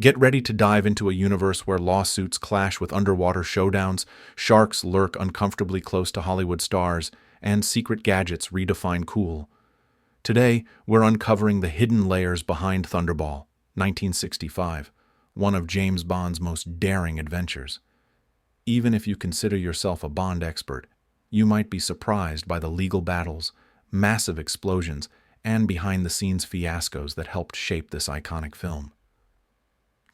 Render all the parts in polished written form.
Get ready to dive into a universe where lawsuits clash with underwater showdowns, sharks lurk uncomfortably close to Hollywood stars, and secret gadgets redefine cool. Today, we're uncovering the hidden layers behind Thunderball, 1965, one of James Bond's most daring adventures. Even if you consider yourself a Bond expert, you might be surprised by the legal battles, massive explosions, and behind-the-scenes fiascos that helped shape this iconic film.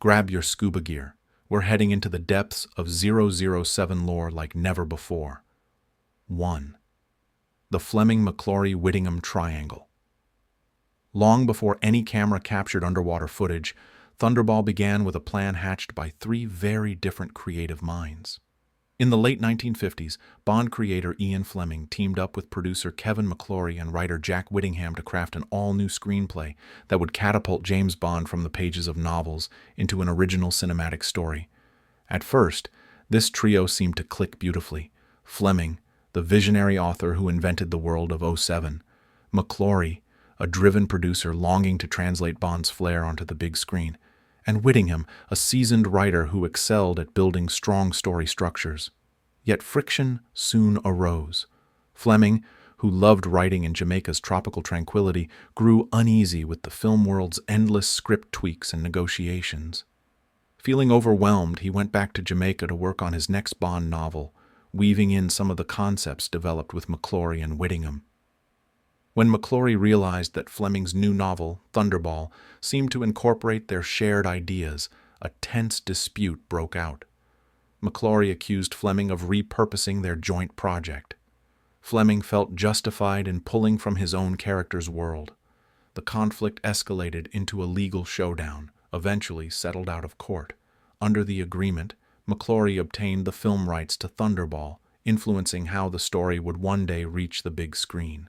Grab your scuba gear. We're heading into the depths of 007 lore like never before. 1. The Fleming-McCLORY-WHITTINGHAM Triangle. Long before any camera captured underwater footage, Thunderball began with a plan hatched by three very different creative minds. In the late 1950s, Bond creator Ian Fleming teamed up with producer Kevin McClory and writer Jack Whittingham to craft an all-new screenplay that would catapult James Bond from the pages of novels into an original cinematic story. At first, this trio seemed to click beautifully. Fleming, the visionary author who invented the world of '07, McClory, a driven producer longing to translate Bond's flair onto the big screen, and Whittingham, a seasoned writer who excelled at building strong story structures. Yet friction soon arose. Fleming, who loved writing in Jamaica's tropical tranquility, grew uneasy with the film world's endless script tweaks and negotiations. Feeling overwhelmed, he went back to Jamaica to work on his next Bond novel, weaving in some of the concepts developed with McClory and Whittingham. When McClory realized that Fleming's new novel, Thunderball, seemed to incorporate their shared ideas, a tense dispute broke out. McClory accused Fleming of repurposing their joint project. Fleming felt justified in pulling from his own character's world. The conflict escalated into a legal showdown, eventually settled out of court. Under the agreement, McClory obtained the film rights to Thunderball, influencing how the story would one day reach the big screen.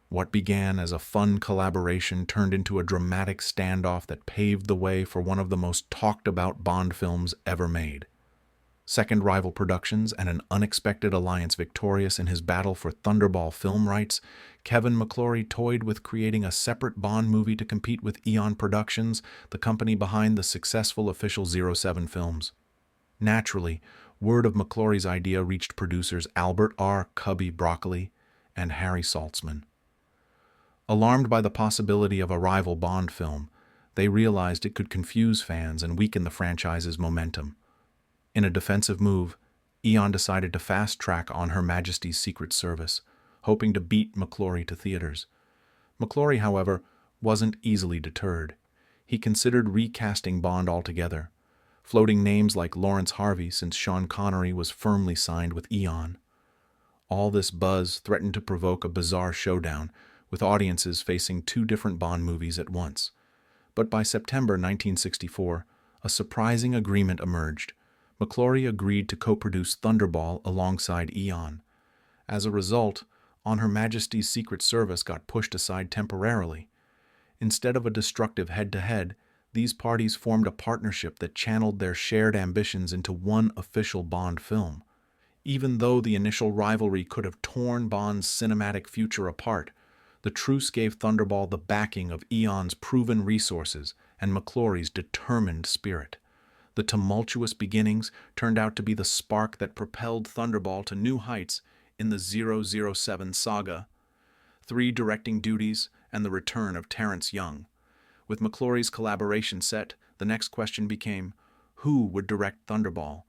What began as a fun collaboration turned into a dramatic standoff that paved the way for one of the most talked-about Bond films ever made. Second rival productions and an unexpected alliance victorious in his battle for Thunderball film rights, Kevin McClory toyed with creating a separate Bond movie to compete with Eon Productions, the company behind the successful official 07 films. Naturally, word of McClory's idea reached producers Albert R. Cubby Broccoli and Harry Saltzman. Alarmed by the possibility of a rival Bond film, they realized it could confuse fans and weaken the franchise's momentum. In a defensive move, Eon decided to fast-track On Her Majesty's Secret Service, hoping to beat McClory to theaters. McClory, however, wasn't easily deterred. He considered recasting Bond altogether, floating names like Lawrence Harvey since Sean Connery was firmly signed with Eon. All this buzz threatened to provoke a bizarre showdown, with audiences facing two different Bond movies at once. But by September 1964, a surprising agreement emerged. McClory agreed to co-produce Thunderball alongside Eon. As a result, On Her Majesty's Secret Service got pushed aside temporarily. Instead of a destructive head-to-head, these parties formed a partnership that channeled their shared ambitions into one official Bond film. Even though the initial rivalry could have torn Bond's cinematic future apart, the truce gave Thunderball the backing of Eon's proven resources and McClory's determined spirit. The tumultuous beginnings turned out to be the spark that propelled Thunderball to new heights in the 007 saga. 3 directing duties and the return of Terrence Young. With McClory's collaboration set, the next question became, who would direct Thunderball?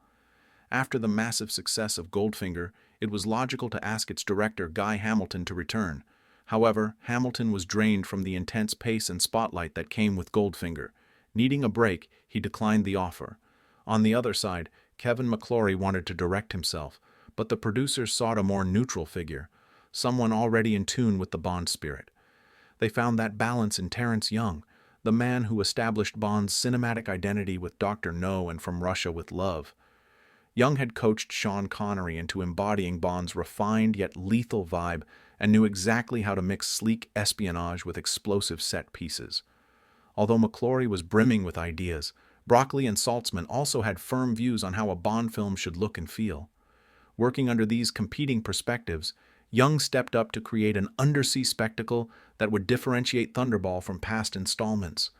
After the massive success of Goldfinger, it was logical to ask its director Guy Hamilton to return. However, Hamilton was drained from the intense pace and spotlight that came with Goldfinger. Needing a break, he declined the offer. On the other side, Kevin McClory wanted to direct himself, but the producers sought a more neutral figure, someone already in tune with the Bond spirit. They found that balance in Terrence Young, the man who established Bond's cinematic identity with Dr. No and From Russia with Love. Young had coached Sean Connery into embodying Bond's refined yet lethal vibe and knew exactly how to mix sleek espionage with explosive set pieces. Although McClory was brimming with ideas, Broccoli and Saltzman also had firm views on how a Bond film should look and feel. Working under these competing perspectives, Young stepped up to create an undersea spectacle that would differentiate Thunderball from past installments.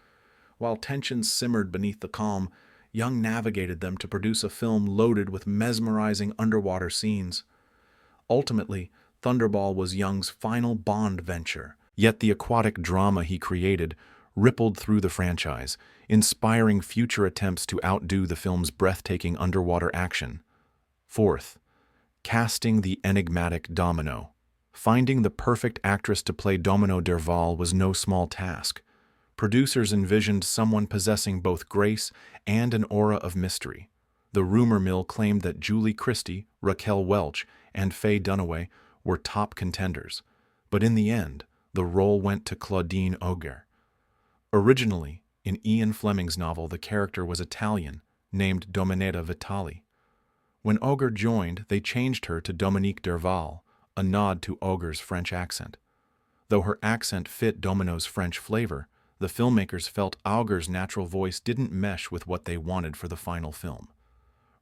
While tensions simmered beneath the calm, Young navigated them to produce a film loaded with mesmerizing underwater scenes. Ultimately, Thunderball was Young's final Bond venture, yet the aquatic drama he created rippled through the franchise, inspiring future attempts to outdo the film's breathtaking underwater action. Fourth, casting the enigmatic Domino. Finding the perfect actress to play Domino Derval was no small task. Producers envisioned someone possessing both grace and an aura of mystery. The rumor mill claimed that Julie Christie, Raquel Welch, and Faye Dunaway were top contenders, but in the end, the role went to Claudine Auger. Originally, in Ian Fleming's novel, the character was Italian, named Dominetta Vitali. When Auger joined, they changed her to Dominique Derval, a nod to Auger's French accent. Though her accent fit Domino's French flavor, the filmmakers felt Auger's natural voice didn't mesh with what they wanted for the final film.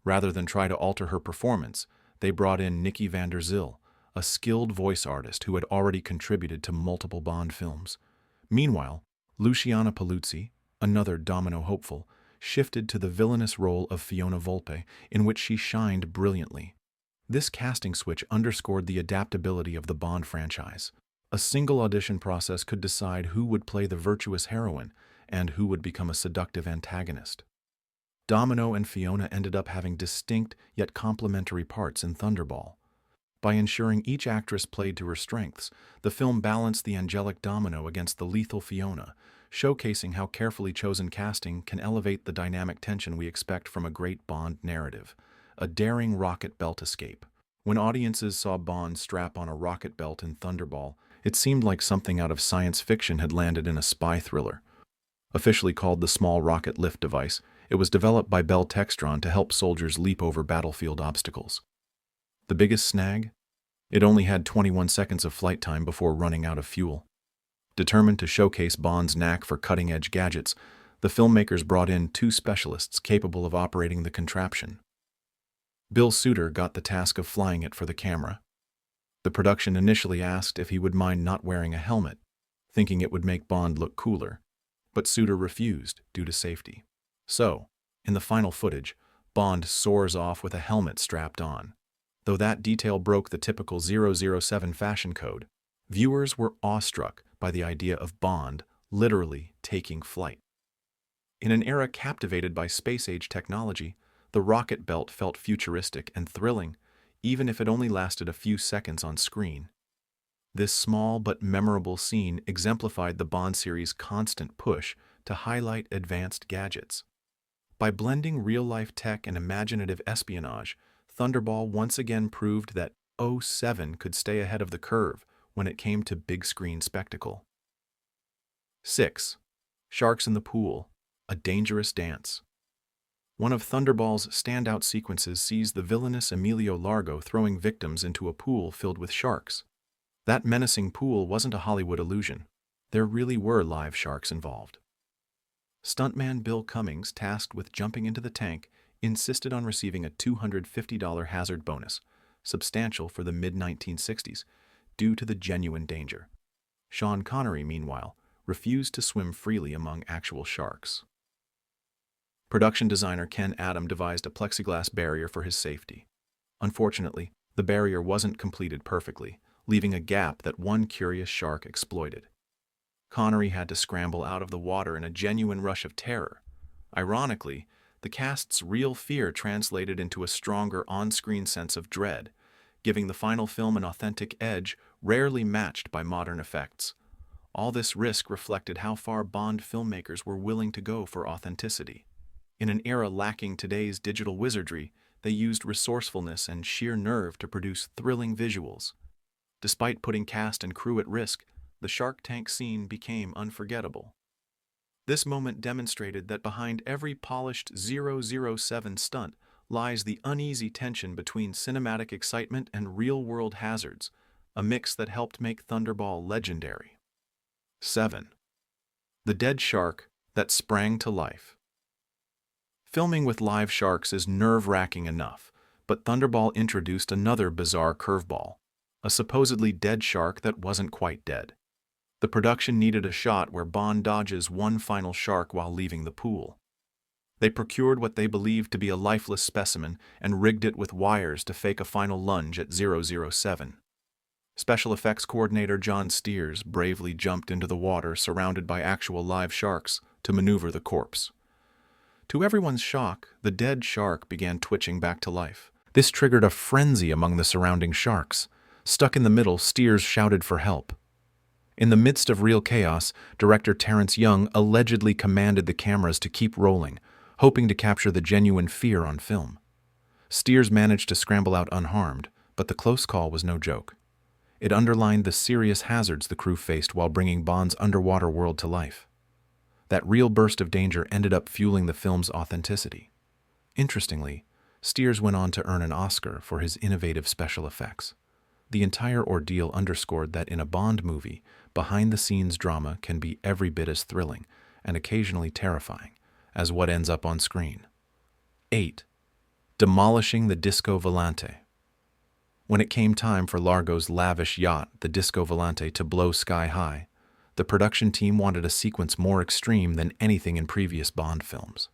Rather than try to alter her performance, they brought in Nikki van der Zyl, a skilled voice artist who had already contributed to multiple Bond films. Meanwhile, Luciana Paluzzi, another Domino hopeful, shifted to the villainous role of Fiona Volpe, in which she shined brilliantly. This casting switch underscored the adaptability of the Bond franchise. A single audition process could decide who would play the virtuous heroine and who would become a seductive antagonist. Domino and Fiona ended up having distinct yet complementary parts in Thunderball. By ensuring each actress played to her strengths, the film balanced the angelic Domino against the lethal Fiona, showcasing how carefully chosen casting can elevate the dynamic tension we expect from a great Bond narrative. A daring rocket belt escape. When audiences saw Bond strap on a rocket belt in Thunderball, it seemed like something out of science fiction had landed in a spy thriller. Officially called the Small Rocket Lift Device, it was developed by Bell Textron to help soldiers leap over battlefield obstacles. The biggest snag? It only had 21 seconds of flight time before running out of fuel. Determined to showcase Bond's knack for cutting-edge gadgets, the filmmakers brought in 2 specialists capable of operating the contraption. Bill Suter got the task of flying it for the camera. The production initially asked if he would mind not wearing a helmet, thinking it would make Bond look cooler, but Suter refused due to safety. So, in the final footage, Bond soars off with a helmet strapped on. Though that detail broke the typical 007 fashion code, viewers were awestruck by the idea of Bond literally taking flight. In an era captivated by space-age technology, the rocket belt felt futuristic and thrilling, even if it only lasted a few seconds on screen. This small but memorable scene exemplified the Bond series' constant push to highlight advanced gadgets. By blending real-life tech and imaginative espionage, Thunderball once again proved that 07 could stay ahead of the curve when it came to big-screen spectacle. 6. Sharks in the Pool, a dangerous dance. One of Thunderball's standout sequences sees the villainous Emilio Largo throwing victims into a pool filled with sharks. That menacing pool wasn't a Hollywood illusion. There really were live sharks involved. Stuntman Bill Cummings, tasked with jumping into the tank, insisted on receiving a $250 hazard bonus, substantial for the mid-1960s, due to the genuine danger. Sean Connery, meanwhile, refused to swim freely among actual sharks. Production designer Ken Adam devised a plexiglass barrier for his safety. Unfortunately, the barrier wasn't completed perfectly, leaving a gap that one curious shark exploited. Connery had to scramble out of the water in a genuine rush of terror. Ironically, the cast's real fear translated into a stronger on-screen sense of dread, giving the final film an authentic edge rarely matched by modern effects. All this risk reflected how far Bond filmmakers were willing to go for authenticity. In an era lacking today's digital wizardry, they used resourcefulness and sheer nerve to produce thrilling visuals. Despite putting cast and crew at risk, the Shark Tank scene became unforgettable. This moment demonstrated that behind every polished 007 stunt lies the uneasy tension between cinematic excitement and real-world hazards, a mix that helped make Thunderball legendary. 7. The dead shark that sprang to life. Filming with live sharks is nerve-wracking enough, but Thunderball introduced another bizarre curveball, a supposedly dead shark that wasn't quite dead. The production needed a shot where Bond dodges one final shark while leaving the pool. They procured what they believed to be a lifeless specimen and rigged it with wires to fake a final lunge at 007. Special effects coordinator John Steers bravely jumped into the water surrounded by actual live sharks to maneuver the corpse. To everyone's shock, the dead shark began twitching back to life. This triggered a frenzy among the surrounding sharks. Stuck in the middle, Steers shouted for help. In the midst of real chaos, director Terrence Young allegedly commanded the cameras to keep rolling, hoping to capture the genuine fear on film. Steers managed to scramble out unharmed, but the close call was no joke. It underlined the serious hazards the crew faced while bringing Bond's underwater world to life. That real burst of danger ended up fueling the film's authenticity. Interestingly, Steers went on to earn an Oscar for his innovative special effects. The entire ordeal underscored that in a Bond movie, behind-the-scenes drama can be every bit as thrilling and occasionally terrifying as what ends up on screen. 8. Demolishing the Disco Volante. When it came time for Largo's lavish yacht, the Disco Volante, to blow sky high, the production team wanted a sequence more extreme than anything in previous Bond films.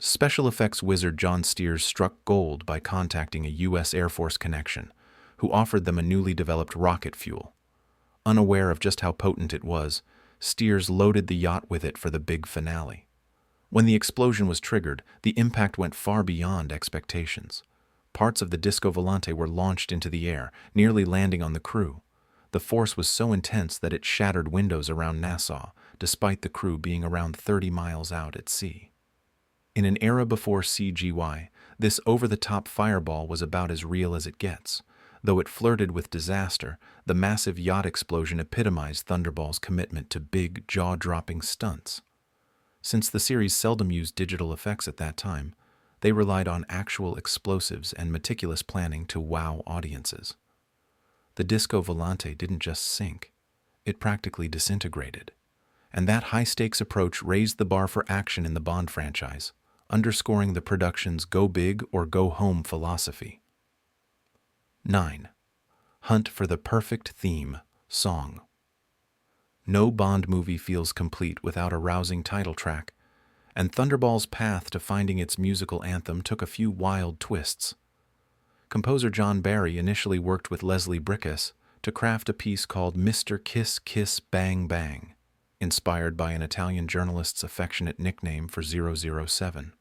Special effects wizard John Steers struck gold by contacting a U.S. Air Force connection, who offered them a newly developed rocket fuel. Unaware of just how potent it was, Steers loaded the yacht with it for the big finale. When the explosion was triggered, the impact went far beyond expectations. Parts of the Disco Volante were launched into the air, nearly landing on the crew. The force was so intense that it shattered windows around Nassau, despite the crew being around 30 miles out at sea. In an era before CGI, this over-the-top fireball was about as real as it gets. Though it flirted with disaster, the massive yacht explosion epitomized Thunderball's commitment to big, jaw-dropping stunts. Since the series seldom used digital effects at that time, they relied on actual explosives and meticulous planning to wow audiences. The Disco Volante didn't just sink, it practically disintegrated. And that high-stakes approach raised the bar for action in the Bond franchise, underscoring the production's go big or go home philosophy. 9. Hunt for the perfect theme song. No Bond movie feels complete without a rousing title track, and Thunderball's path to finding its musical anthem took a few wild twists. Composer John Barry initially worked with Leslie Bricusse to craft a piece called Mr. Kiss Kiss Bang Bang, inspired by an Italian journalist's affectionate nickname for 007.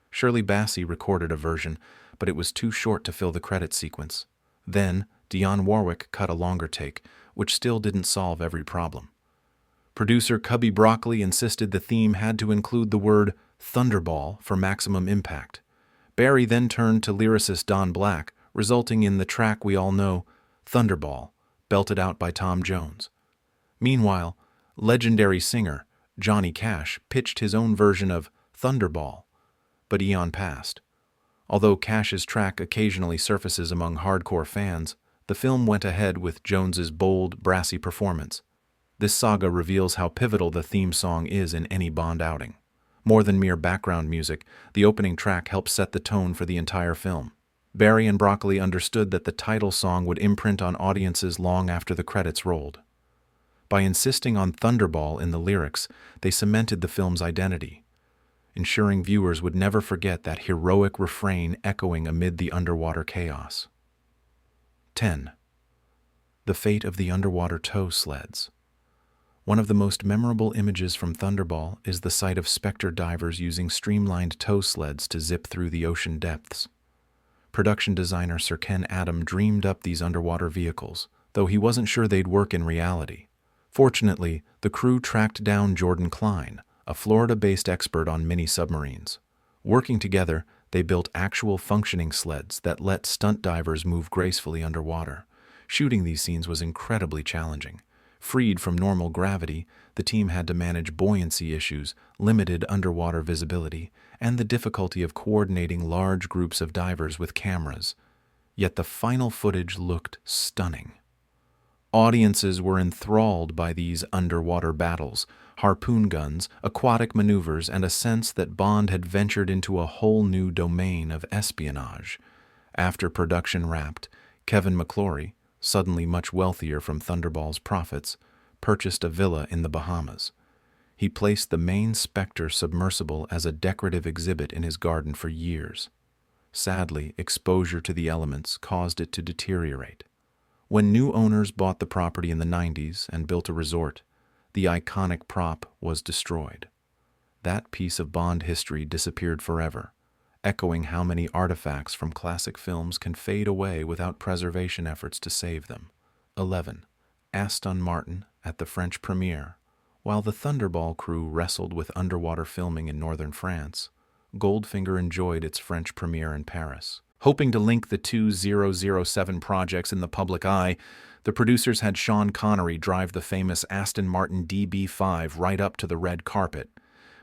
Shirley Bassey recorded a version, but it was too short to fill the credit sequence. Then, Dionne Warwick cut a longer take, which still didn't solve every problem. Producer Cubby Broccoli insisted the theme had to include the word Thunderball for maximum impact. Barry then turned to lyricist Don Black, resulting in the track we all know, Thunderball, belted out by Tom Jones. Meanwhile, legendary singer Johnny Cash pitched his own version of Thunderball, but Eon passed. Although Cash's track occasionally surfaces among hardcore fans, the film went ahead with Jones's bold, brassy performance. This saga reveals how pivotal the theme song is in any Bond outing. More than mere background music, the opening track helps set the tone for the entire film. Barry and Broccoli understood that the title song would imprint on audiences long after the credits rolled. By insisting on Thunderball in the lyrics, they cemented the film's identity, ensuring viewers would never forget that heroic refrain echoing amid the underwater chaos. 10. The fate of the underwater tow sleds. One of the most memorable images from Thunderball is the sight of Spectre divers using streamlined tow sleds to zip through the ocean depths. Production designer Sir Ken Adam dreamed up these underwater vehicles, though he wasn't sure they'd work in reality. Fortunately, the crew tracked down Jordan Klein, a Florida-based expert on mini-submarines. Working together, they built actual functioning sleds that let stunt divers move gracefully underwater. Shooting these scenes was incredibly challenging. Freed from normal gravity, the team had to manage buoyancy issues, limited underwater visibility, and the difficulty of coordinating large groups of divers with cameras. Yet the final footage looked stunning. Audiences were enthralled by these underwater battles, harpoon guns, aquatic maneuvers, and a sense that Bond had ventured into a whole new domain of espionage. After production wrapped, Kevin McClory, suddenly much wealthier from Thunderball's profits, purchased a villa in the Bahamas. He placed the main Spectre submersible as a decorative exhibit in his garden for years. Sadly, exposure to the elements caused it to deteriorate. When new owners bought the property in the 90s and built a resort, the iconic prop was destroyed. That piece of Bond history disappeared forever, echoing how many artifacts from classic films can fade away without preservation efforts to save them. 11. Aston Martin at the French premiere. While the Thunderball crew wrestled with underwater filming in northern France, Goldfinger enjoyed its French premiere in Paris. Hoping to link the two 007 projects in the public eye, the producers had Sean Connery drive the famous Aston Martin DB5 right up to the red carpet.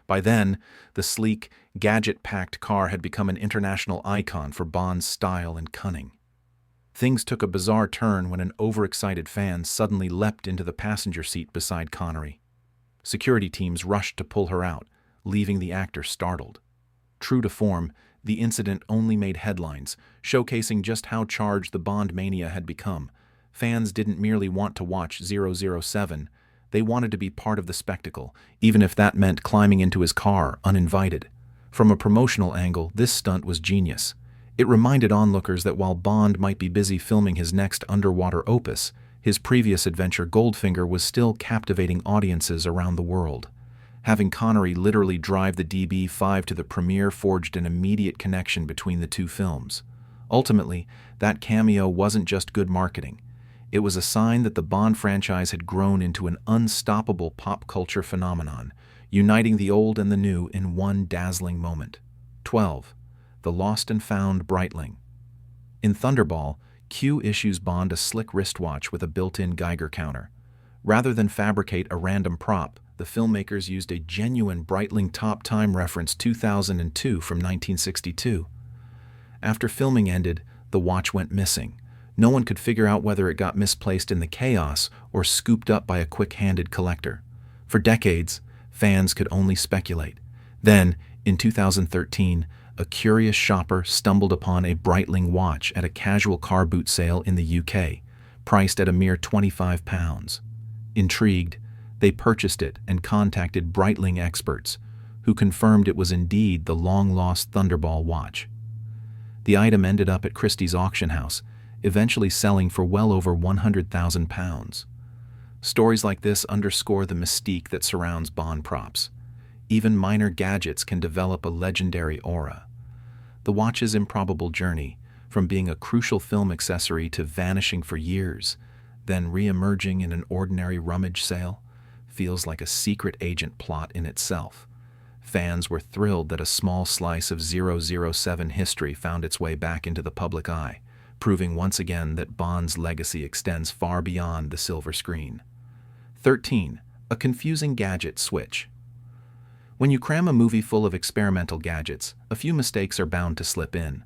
By then, the sleek, gadget-packed car had become an international icon for Bond's style and cunning. Things took a bizarre turn when an overexcited fan suddenly leapt into the passenger seat beside Connery. Security teams rushed to pull her out, leaving the actor startled. True to form, the incident only made headlines, showcasing just how charged the Bond mania had become. Fans didn't merely want to watch 007, they wanted to be part of the spectacle, even if that meant climbing into his car, uninvited. From a promotional angle, this stunt was genius. It reminded onlookers that while Bond might be busy filming his next underwater opus, his previous adventure Goldfinger was still captivating audiences around the world. Having Connery literally drive the DB5 to the premiere forged an immediate connection between the two films. Ultimately, that cameo wasn't just good marketing. It was a sign that the Bond franchise had grown into an unstoppable pop culture phenomenon, uniting the old and the new in one dazzling moment. 12. The Lost and Found Breitling. In Thunderball, Q issues Bond a slick wristwatch with a built-in Geiger counter. Rather than fabricate a random prop, the filmmakers used a genuine Breitling Top Time reference 2002 from 1962. After filming ended, the watch went missing. No one could figure out whether it got misplaced in the chaos or scooped up by a quick-handed collector. For decades, fans could only speculate. Then, in 2013, a curious shopper stumbled upon a Breitling watch at a casual car boot sale in the UK, priced at a mere £25. Intrigued, they purchased it and contacted Breitling experts, who confirmed it was indeed the long-lost Thunderball watch. The item ended up at Christie's auction house, eventually selling for well over £100,000. Stories like this underscore the mystique that surrounds Bond props. Even minor gadgets can develop a legendary aura. The watch's improbable journey, from being a crucial film accessory to vanishing for years, then re-emerging in an ordinary rummage sale, feels like a secret agent plot in itself. Fans were thrilled that a small slice of 007 history found its way back into the public eye, proving once again that Bond's legacy extends far beyond the silver screen. 13. A confusing gadget switch. When you cram a movie full of experimental gadgets, a few mistakes are bound to slip in.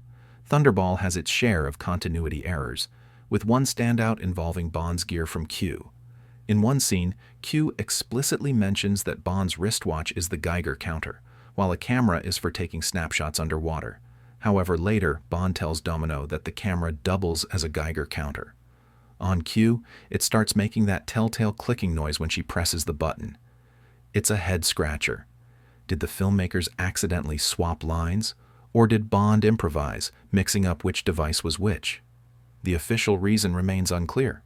Thunderball has its share of continuity errors, with one standout involving Bond's gear from Q. In one scene, Q explicitly mentions that Bond's wristwatch is the Geiger counter, while a camera is for taking snapshots underwater. However, later, Bond tells Domino that the camera doubles as a Geiger counter. On cue, it starts making that telltale clicking noise when she presses the button. It's a head-scratcher. Did the filmmakers accidentally swap lines? Or did Bond improvise, mixing up which device was which? The official reason remains unclear.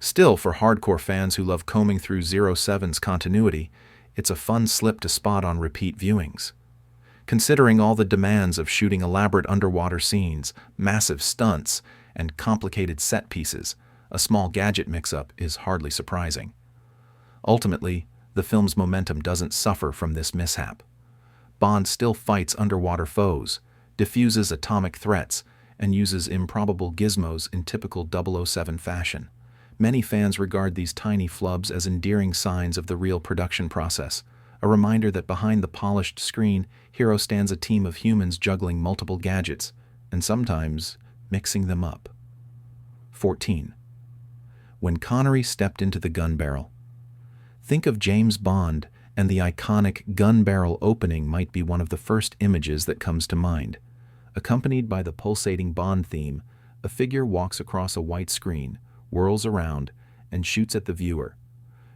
Still, for hardcore fans who love combing through 07's continuity, it's a fun slip to spot on repeat viewings. Considering all the demands of shooting elaborate underwater scenes, massive stunts, and complicated set pieces, a small gadget mix-up is hardly surprising. Ultimately, the film's momentum doesn't suffer from this mishap. Bond still fights underwater foes, diffuses atomic threats, and uses improbable gizmos in typical 007 fashion. Many fans regard these tiny flubs as endearing signs of the real production process, a reminder that behind the polished screen, Hero stands a team of humans juggling multiple gadgets, and sometimes mixing them up. 14. When Connery stepped into the gun barrel. Think of James Bond, and the iconic gun barrel opening might be one of the first images that comes to mind. Accompanied by the pulsating Bond theme, a figure walks across a white screen, whirls around, and shoots at the viewer.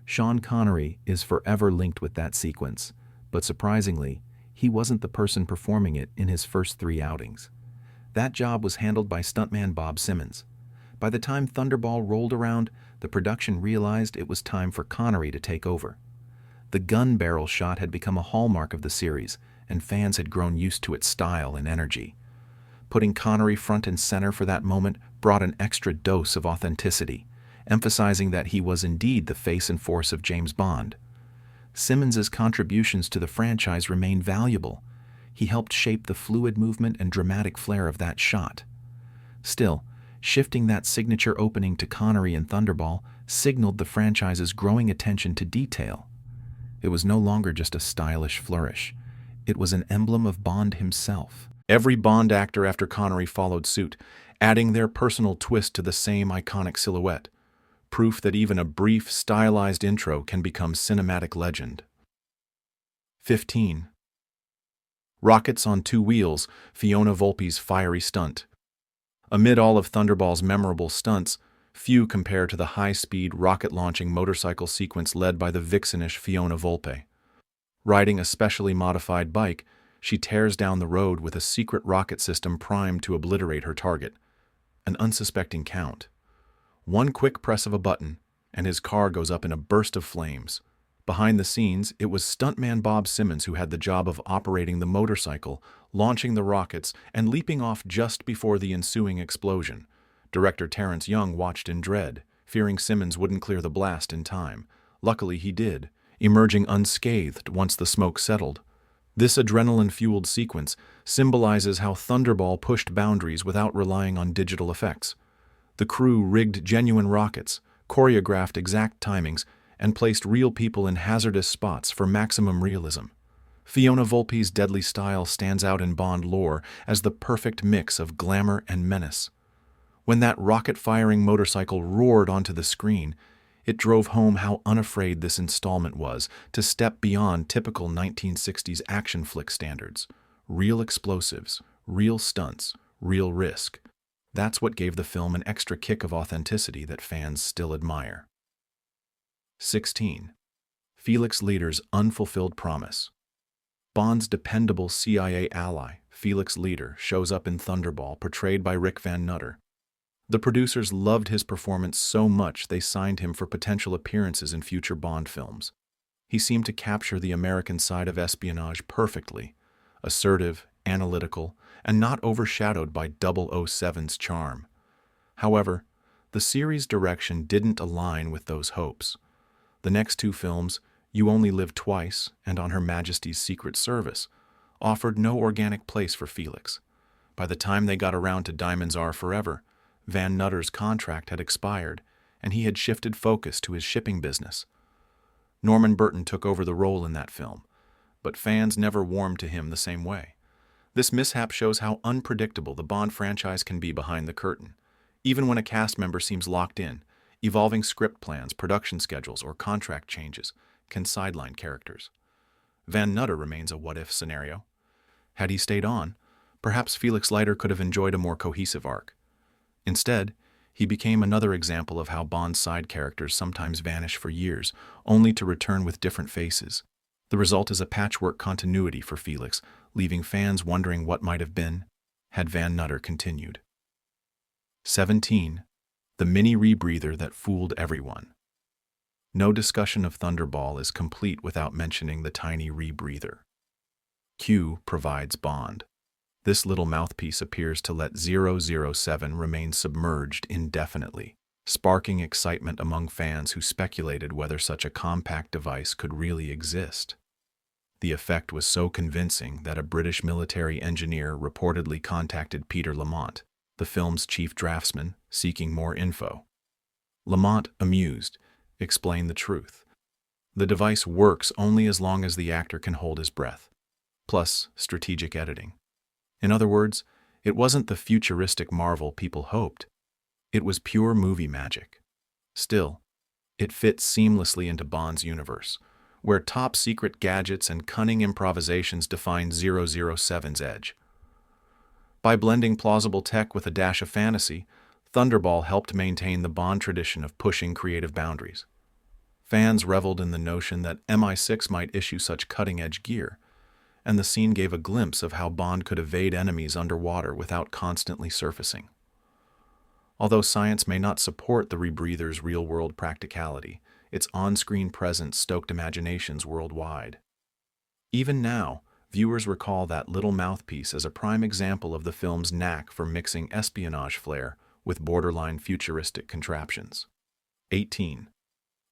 Sean Connery is forever linked with that sequence, but surprisingly, he wasn't the person performing it in his first 3 outings. That job was handled by stuntman Bob Simmons. By the time Thunderball rolled around, the production realized it was time for Connery to take over. The gun barrel shot had become a hallmark of the series, and fans had grown used to its style and energy. Putting Connery front and center for that moment brought an extra dose of authenticity, emphasizing that he was indeed the face and force of James Bond. Simmons's contributions to the franchise remain valuable. He helped shape the fluid movement and dramatic flair of that shot. Still, shifting that signature opening to Connery in Thunderball signaled the franchise's growing attention to detail. It was no longer just a stylish flourish. It was an emblem of Bond himself. Every Bond actor after Connery followed suit, adding their personal twist to the same iconic silhouette. Proof that even a brief, stylized intro can become cinematic legend. 15. Rockets on 2 wheels, Fiona Volpe's fiery stunt. Amid all of Thunderball's memorable stunts, few compare to the high-speed, rocket-launching motorcycle sequence led by the vixenish Fiona Volpe. Riding a specially modified bike, she tears down the road with a secret rocket system primed to obliterate her target, an unsuspecting Count. One quick press of a button, and his car goes up in a burst of flames. Behind the scenes, it was stuntman Bob Simmons who had the job of operating the motorcycle, launching the rockets, and leaping off just before the ensuing explosion. Director Terrence watched in dread, fearing Simmons wouldn't clear the blast in time. Luckily, he did, emerging unscathed once the smoke settled. This adrenaline-fueled sequence symbolizes how Thunderball pushed boundaries without relying on digital effects. The crew rigged genuine rockets, choreographed exact timings, and placed real people in hazardous spots for maximum realism. Fiona Volpe's deadly style stands out in Bond lore as the perfect mix of glamour and menace. When that rocket-firing motorcycle roared onto the screen, it drove home how unafraid this installment was to step beyond typical 1960s action flick standards. Real explosives, real stunts, real risk. That's what gave the film an extra kick of authenticity that fans still admire. 16. FELIX Leiter's unfulfilled promise. Bond's dependable CIA ally, FELIX Leiter, shows up in Thunderball, portrayed by Rick Van Nutter. The producers loved his performance so much they signed him for potential appearances in future Bond films. He seemed to capture the American side of espionage perfectly, assertive, analytical, and not overshadowed by 007's charm. However, the series' direction didn't align with those hopes. The next 2 films, You Only Live Twice and On Her Majesty's Secret Service, offered no organic place for FELIX. By the time they got around to Diamonds Are Forever, Van Nutter's contract had expired, and he had shifted focus to his shipping business. Norman Burton took over the role in that film, but fans never warmed to him the same way. This mishap shows how unpredictable the Bond franchise can be behind the curtain. Even when a cast member seems locked in, evolving script plans, production schedules, or contract changes can sideline characters. Van Nutter remains a what-if scenario. Had he stayed on, perhaps Felix Leiter could have enjoyed a more cohesive arc. Instead, he became another example of how Bond's side characters sometimes vanish for years, only to return with different faces. The result is a patchwork continuity for Felix, leaving fans wondering what might have been had Van Nutter continued. 17. The mini rebreather that fooled everyone. No discussion of Thunderball is complete without mentioning the tiny rebreather. Q provides Bond. This little mouthpiece appears to let 007 remain submerged indefinitely, sparking excitement among fans who speculated whether such a compact device could really exist. The effect was so convincing that a British military engineer reportedly contacted Peter Lamont, the film's chief draftsman, seeking more info. Lamont, amused, explained the truth. The device works only as long as the actor can hold his breath, plus strategic editing. In other words, it wasn't the futuristic marvel people hoped. It was pure movie magic. Still, it fits seamlessly into Bond's universe, where top-secret gadgets and cunning improvisations define 007's edge. By blending plausible tech with a dash of fantasy, Thunderball helped maintain the Bond tradition of pushing creative boundaries. Fans reveled in the notion that MI6 might issue such cutting-edge gear, and the scene gave a glimpse of how Bond could evade enemies underwater without constantly surfacing. Although science may not support the rebreather's real-world practicality, its on-screen presence stoked imaginations worldwide. Even now, viewers recall that little mouthpiece as a prime example of the film's knack for mixing espionage flair with borderline futuristic contraptions. 18.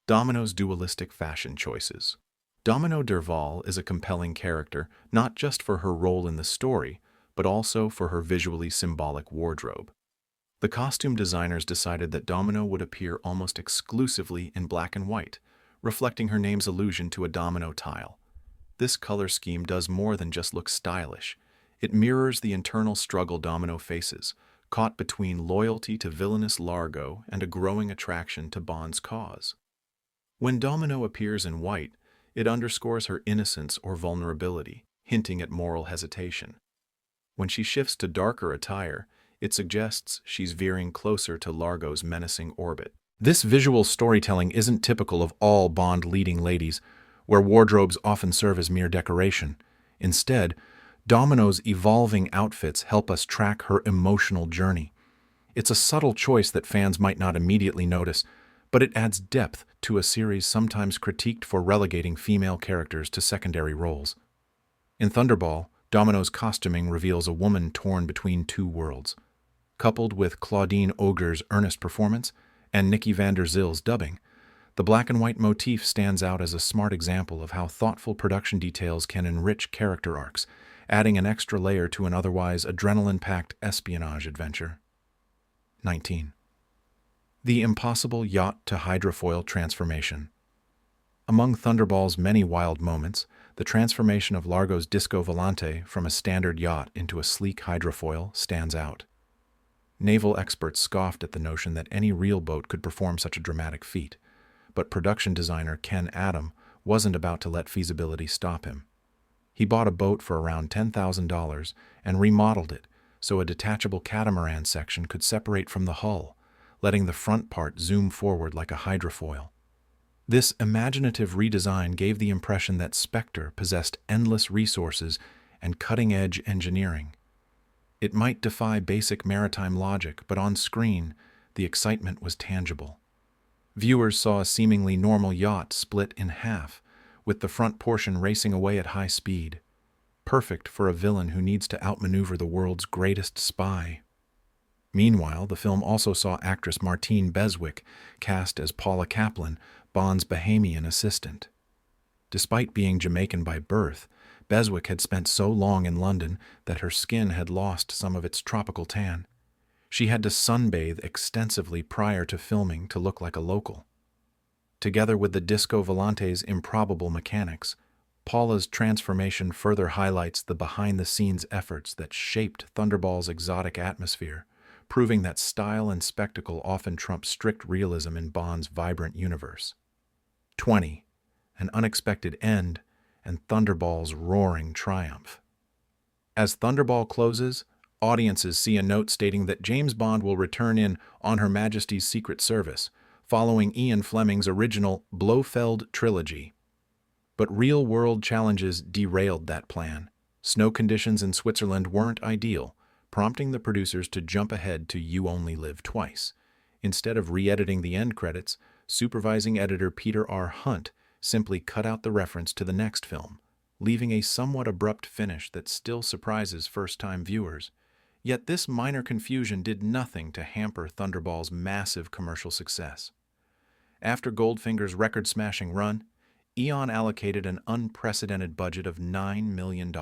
Domino's dualistic fashion choices. Domino Derval is a compelling character not just for her role in the story, but also for her visually symbolic wardrobe. The costume designers decided that Domino would appear almost exclusively in black and white, reflecting her name's allusion to a domino tile. This color scheme does more than just look stylish. It mirrors the internal struggle Domino faces, caught between loyalty to villainous Largo and a growing attraction to Bond's cause. When Domino appears in white, it underscores her innocence or vulnerability, hinting at moral hesitation. When she shifts to darker attire, it suggests she's veering closer to Largo's menacing orbit. This visual storytelling isn't typical of all Bond leading ladies, where wardrobes often serve as mere decoration. Instead, Domino's evolving outfits help us track her emotional journey. It's a subtle choice that fans might not immediately notice, but it adds depth to a series sometimes critiqued for relegating female characters to secondary roles. In Thunderball, Domino's costuming reveals a woman torn between two worlds. Coupled with Claudine Auger's earnest performance and Nikki van der Zil's dubbing, the black and white motif stands out as a smart example of how thoughtful production details can enrich character arcs, adding an extra layer to an otherwise adrenaline-packed espionage adventure. 19. The impossible yacht-to-hydrofoil transformation. Among Thunderball's many wild moments, the transformation of Largo's Disco Volante from a standard yacht into a sleek hydrofoil stands out. Naval experts scoffed at the notion that any real boat could perform such a dramatic feat, but production designer Ken Adam wasn't about to let feasibility stop him. He bought a boat for around $10,000 and remodeled it so a detachable catamaran section could separate from the hull, letting the front part zoom forward like a hydrofoil. This imaginative redesign gave the impression that Spectre possessed endless resources and cutting-edge engineering. It might defy basic maritime logic, but on screen, the excitement was tangible. Viewers saw a seemingly normal yacht split in half, with the front portion racing away at high speed. Perfect for a villain who needs to outmaneuver the world's greatest spy. Meanwhile, the film also saw actress Martine Beswick cast as Paula Kaplan, Bond's Bahamian assistant. Despite being Jamaican by birth, Beswick had spent so long in London that her skin had lost some of its tropical tan. She had to sunbathe extensively prior to filming to look like a local. Together with the Disco Volante's improbable mechanics, Paula's transformation further highlights the behind-the-scenes efforts that shaped Thunderball's exotic atmosphere, proving that style and spectacle often trump strict realism in Bond's vibrant universe. 20. An unexpected end and Thunderball's roaring triumph. As Thunderball closes, audiences see a note stating that James Bond will return in On Her Majesty's Secret Service, following Ian Fleming's original Blofeld trilogy. But real-world challenges derailed that plan. Snow conditions in Switzerland weren't ideal, prompting the producers to jump ahead to You Only Live Twice. Instead of re-editing the end credits, supervising editor Peter R. Hunt simply cut out the reference to the next film, leaving a somewhat abrupt finish that still surprises first-time viewers. Yet this minor confusion did nothing to hamper Thunderball's massive commercial success. After Goldfinger's record-smashing run, Eon allocated an unprecedented budget of $9 million,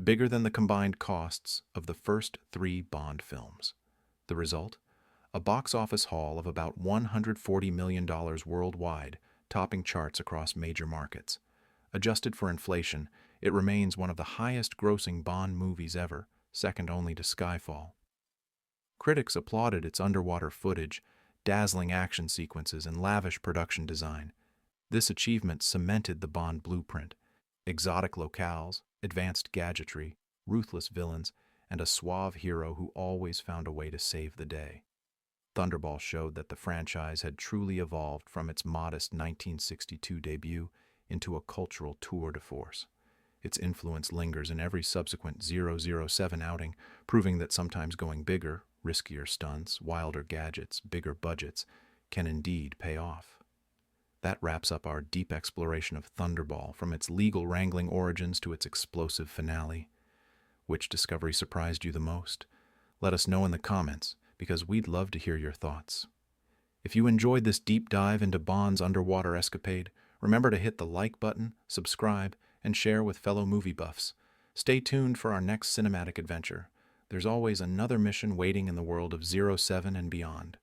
bigger than the combined costs of the first 3 Bond films. The result? A box office haul of about $140 million worldwide, topping charts across major markets. Adjusted for inflation, it remains one of the highest-grossing Bond movies ever, second only to Skyfall. Critics applauded its underwater footage, dazzling action sequences, and lavish production design. This achievement cemented the Bond blueprint: exotic locales, advanced gadgetry, ruthless villains, and a suave hero who always found a way to save the day. Thunderball showed that the franchise had truly evolved from its modest 1962 debut into a cultural tour de force. Its influence lingers in every subsequent 007 outing, proving that sometimes going bigger, riskier stunts, wilder gadgets, bigger budgets can indeed pay off. That wraps up our deep exploration of Thunderball, from its legal wrangling origins to its explosive finale. Which discovery surprised you the most? Let us know in the comments, because we'd love to hear your thoughts. If you enjoyed this deep dive into Bond's underwater escapade, remember to hit the like button, subscribe, and share with fellow movie buffs. Stay tuned for our next cinematic adventure. There's always another mission waiting in the world of 07 and beyond.